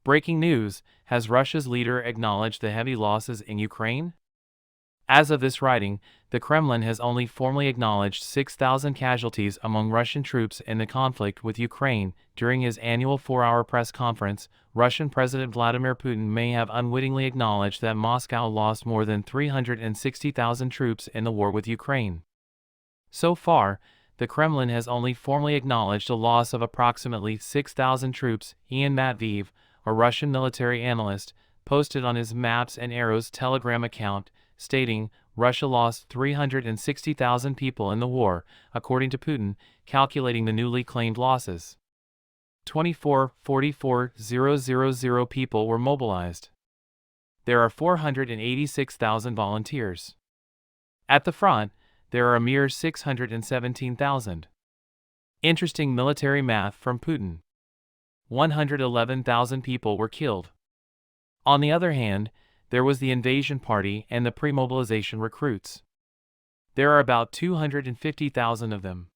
Breaking news: has Russia's leader acknowledged the heavy losses in Ukraine? As of this writing, the Kremlin has only formally acknowledged 6,000 casualties among Russian troops in the conflict with Ukraine. During his annual 4-hour press conference, Russian President Vladimir Putin may have unwittingly acknowledged that Moscow lost more than 360,000 troops in the war with Ukraine. So far, the Kremlin has only formally acknowledged a loss of approximately 6,000 troops. Ian Matveev, a Russian military analyst, posted on his Maps and Arrows Telegram account, stating, Russia lost 360,000 people in the war, according to Putin, calculating the newly claimed losses. 44,000 people were mobilized. There are 486,000 volunteers. At the front, there are a mere 617,000. Interesting military math from Putin. 111,000 people were killed. On the other hand, there was the invasion party and the pre-mobilization recruits. There are about 250,000 of them.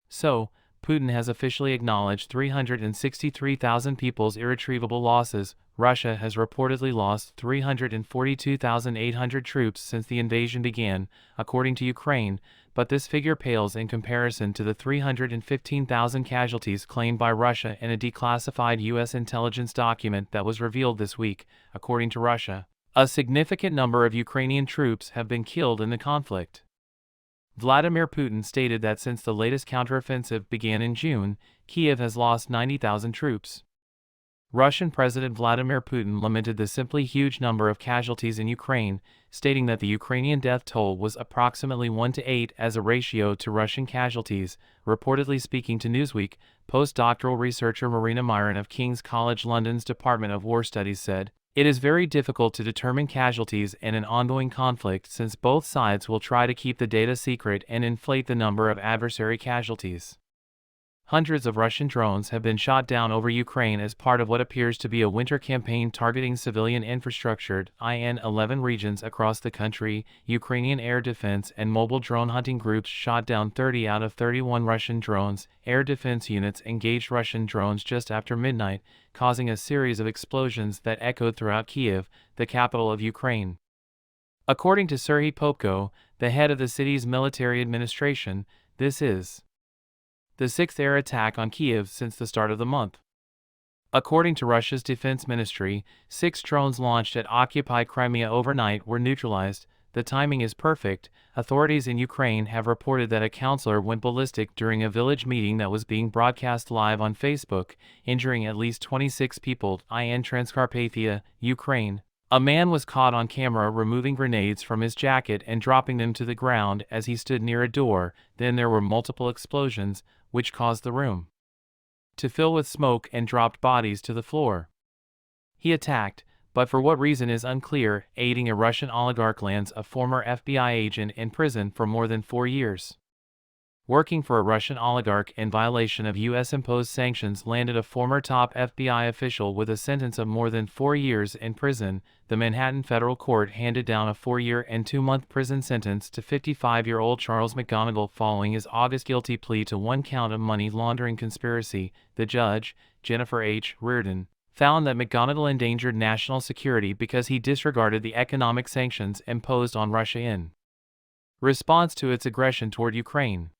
So, Putin has officially acknowledged 363,000 people's irretrievable losses. Russia has reportedly lost 342,800 troops since the invasion began, according to Ukraine, but this figure pales in comparison to the 315,000 casualties claimed by Russia in a declassified U.S. intelligence document that was revealed this week, according to Russia. A significant number of Ukrainian troops have been killed in the conflict. Vladimir Putin stated that since the latest counteroffensive began in June, Kiev has lost 90,000 troops. Russian President Vladimir Putin lamented the simply huge number of casualties in Ukraine, stating that the Ukrainian death toll was approximately 1:8 as a ratio to Russian casualties. Reportedly speaking to Newsweek, postdoctoral researcher Marina Myron of King's College London's Department of War Studies said, "It is very difficult to determine casualties in an ongoing conflict since both sides will try to keep the data secret and inflate the number of adversary casualties." Hundreds of Russian drones have been shot down over Ukraine as part of what appears to be a winter campaign targeting civilian infrastructure in 11 regions across the country. Ukrainian air defense and mobile drone hunting groups shot down 30 out of 31 Russian drones. Air defense units engaged Russian drones just after midnight, causing a series of explosions that echoed throughout Kiev, the capital of Ukraine. According to Serhiy Popko, the head of the city's military administration, this is the sixth air attack on Kiev since the start of the month. According to Russia's defense ministry, 6 drones launched at occupied Crimea overnight were neutralized. The timing is perfect. Authorities in Ukraine have reported that a counselor went ballistic during a village meeting that was being broadcast live on Facebook, injuring at least 26 people. In Transcarpathia, Ukraine, a man was caught on camera removing grenades from his jacket and dropping them to the ground as he stood near a door. Then there were multiple explosions, which caused the room to fill with smoke and dropped bodies to the floor. He attacked, but for what reason is unclear, aiding a Russian oligarch lands a former FBI agent in prison for more than 4 years. Working for a Russian oligarch in violation of U.S.-imposed sanctions landed a former top FBI official with a sentence of more than 4 years in prison. The Manhattan federal court handed down a 4-year and 2-month prison sentence to 55-year-old Charles McGonigal following his August guilty plea to 1 count of money laundering conspiracy. The judge, Jennifer H. Reardon, found that McGonigal endangered national security because he disregarded the economic sanctions imposed on Russia in response to its aggression toward Ukraine.